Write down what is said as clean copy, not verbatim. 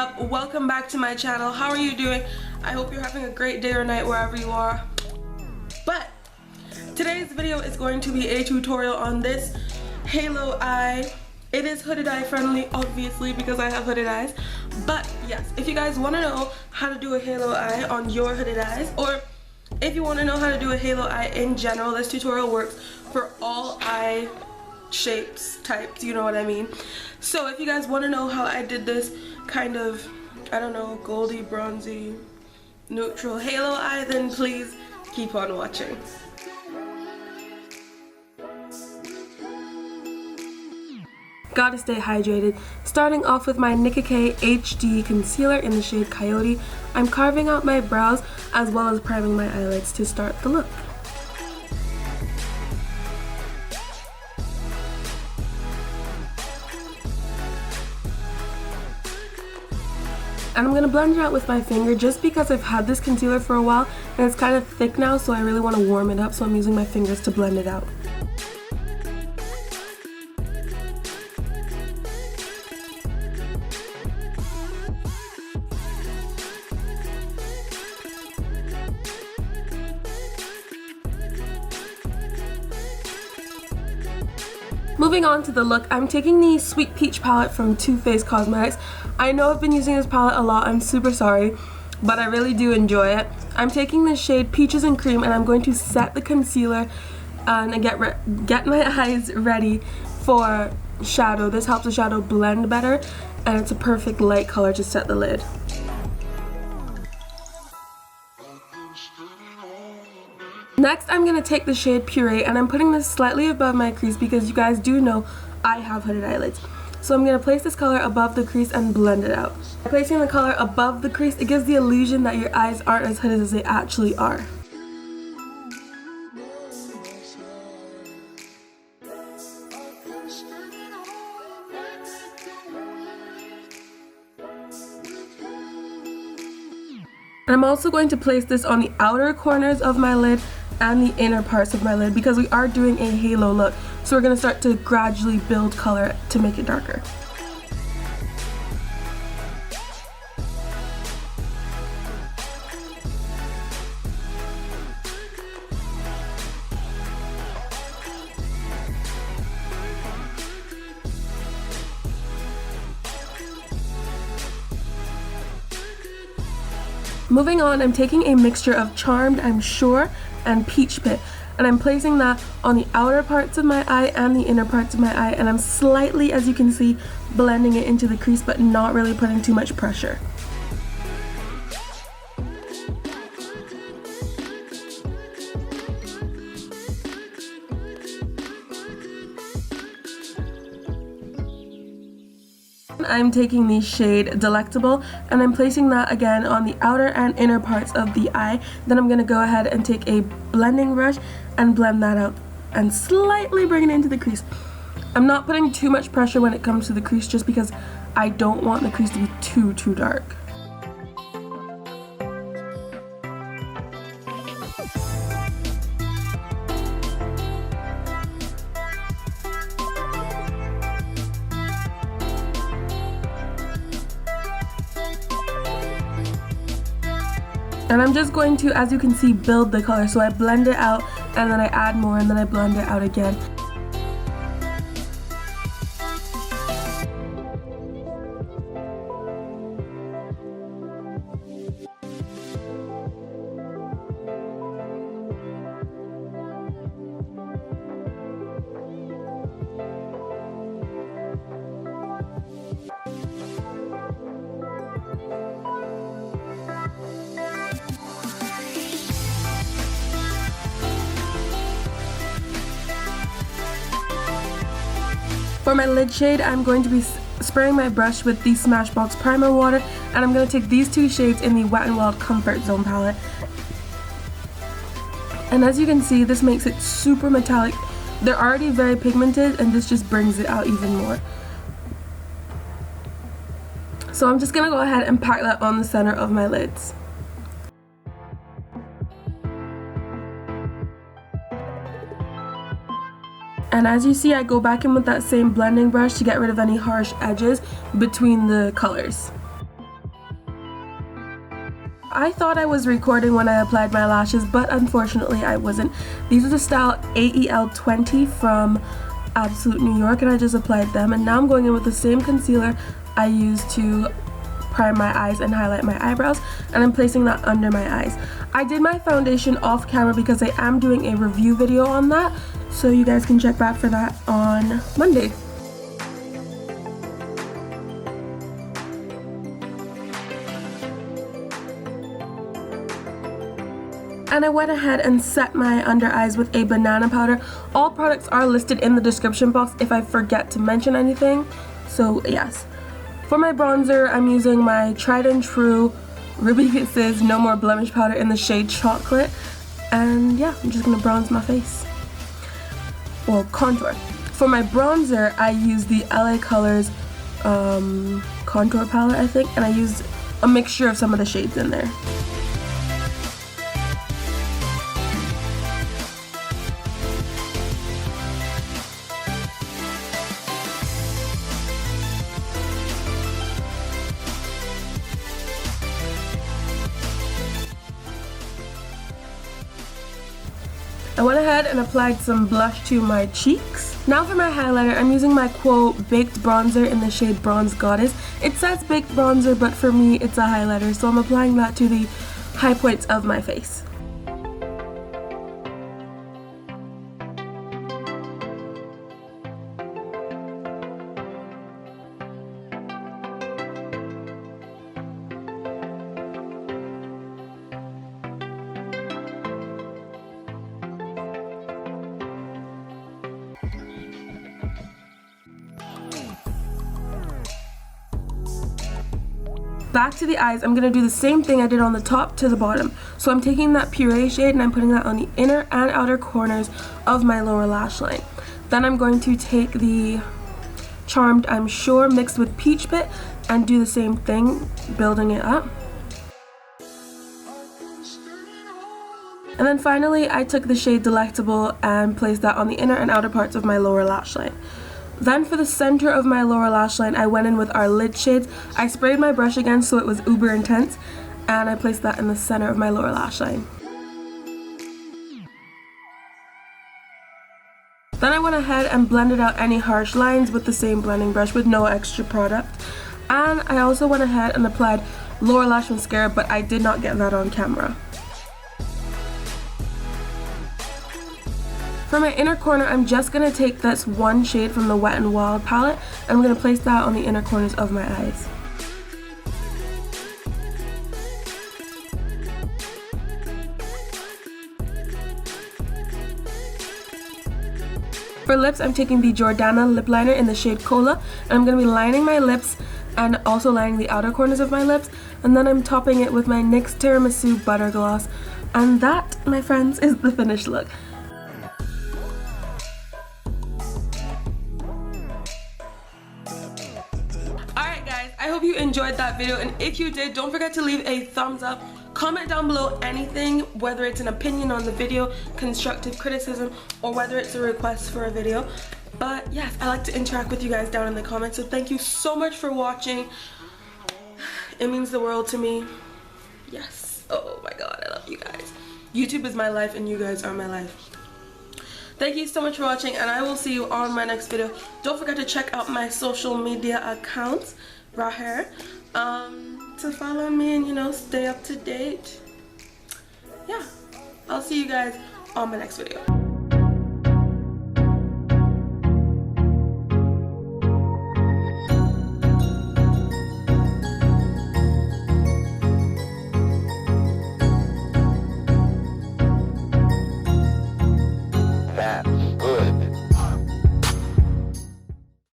up? Welcome back to my channel. How are you doing? I hope you're having a great day or night wherever you are. But today's video is going to be a tutorial on this halo eye. It is hooded eye friendly, obviously, because I have hooded eyes. But yes, if you guys want to know how to do a halo eye on your hooded eyes, or if you want to know how to do a halo eye in general, this tutorial works for all eye shapes, types, you know what I mean. So if you guys want to know how I did this kind of, I don't know, goldy, bronzy, neutral halo eye, then please keep on watching. Gotta stay hydrated. Starting off with my Nicka K HD concealer in the shade Coyote, I'm carving out my brows as well as priming my eyelids to start the look. And I'm going to blend it out with my finger just because I've had this concealer for a while and it's kind of thick now, so I really want to warm it up, so I'm using my fingers to blend it out. Moving on to the look, I'm taking the Sweet Peach palette from Too Faced Cosmetics. I know I've been using this palette a lot, I'm super sorry, but I really do enjoy it. I'm taking the shade Peaches and Cream and I'm going to set the concealer and get my eyes ready for shadow. This helps the shadow blend better and it's a perfect light color to set the lid. Next, I'm going to take the shade Puree and I'm putting this slightly above my crease because you guys do know I have hooded eyelids. So I'm going to place this color above the crease and blend it out. By placing the color above the crease, it gives the illusion that your eyes aren't as hooded as they actually are. And I'm also going to place this on the outer corners of my lid and the inner parts of my lid because we are doing a halo look, so we're going to start to gradually build color to make it darker. Moving on, I'm taking a mixture of Charmed, I'm Sure, and Peach Pit, and I'm placing that on the outer parts of my eye and the inner parts of my eye, and I'm slightly, as you can see, blending it into the crease but not really putting too much pressure. I'm taking the shade Delectable and I'm placing that again on the outer and inner parts of the eye. Then I'm going to go ahead and take a blending brush and blend that out and slightly bring it into the crease. I'm not putting too much pressure when it comes to the crease just because I don't want the crease to be too dark. And I'm just going to, as you can see, build the color. So I blend it out and then I add more and then I blend it out again. For my lid shade, I'm going to be spraying my brush with the Smashbox Primer Water, and I'm going to take these two shades in the Wet n Wild Comfort Zone palette. And as you can see, this makes it super metallic. They're already very pigmented, and this just brings it out even more. So I'm just going to go ahead and pack that on the center of my lids. And as you see, I go back in with that same blending brush to get rid of any harsh edges between the colors. I thought I was recording when I applied my lashes, but unfortunately I wasn't. These are the style AEL20 from Absolute New York, and I just applied them, and now I'm going in with the same concealer I used to prime my eyes and highlight my eyebrows, and I'm placing that under my eyes. I did my foundation off camera because I am doing a review video on that, so you guys can check back for that on Monday. And I went ahead and set my under eyes with a banana powder. All products are listed in the description box if I forget to mention anything, so yes. For my bronzer, I'm using my tried and true Ruby Kisses No More Blemish powder in the shade Chocolate, and yeah, I'm just gonna bronze my face. Well, contour. For my bronzer, I used the LA Colors contour palette, I think, and I used a mixture of some of the shades in there. I went ahead and applied some blush to my cheeks. Now for my highlighter, I'm using my Quo Baked Bronzer in the shade Bronze Goddess. It says Baked Bronzer, but for me it's a highlighter, so I'm applying that to the high points of my face. Back to the eyes, I'm going to do the same thing I did on the top to the bottom. So I'm taking that Puree shade and I'm putting that on the inner and outer corners of my lower lash line. Then I'm going to take the Charmed I'm Sure mixed with Peach Pit and do the same thing, building it up. And then finally, I took the shade Delectable and placed that on the inner and outer parts of my lower lash line. Then for the center of my lower lash line, I went in with our lid shades. I sprayed my brush again so it was uber intense, and I placed that in the center of my lower lash line. Then I went ahead and blended out any harsh lines with the same blending brush with no extra product. And I also went ahead and applied lower lash mascara, but I did not get that on camera. For my inner corner, I'm just going to take this one shade from the Wet n Wild palette, and I'm going to place that on the inner corners of my eyes. For lips, I'm taking the Jordana lip liner in the shade Cola, and I'm going to be lining my lips and also lining the outer corners of my lips, and then I'm topping it with my NYX Tiramisu Butter Gloss, and that, my friends, is the finished look. I hope you enjoyed that video, and if you did, don't forget to leave a thumbs up. Comment down below anything, whether it's an opinion on the video, constructive criticism, or whether it's a request for a video. But yes, I like to interact with you guys down in the comments, so thank you so much for watching. It means the world to me. Yes. Oh my god, I love you guys. YouTube is my life and you guys are my life. Thank you so much for watching, and I will see you on my next video. Don't forget to check out my social media accounts right here to follow me and, you know, stay up to date. Yeah, I'll see you guys on my next video.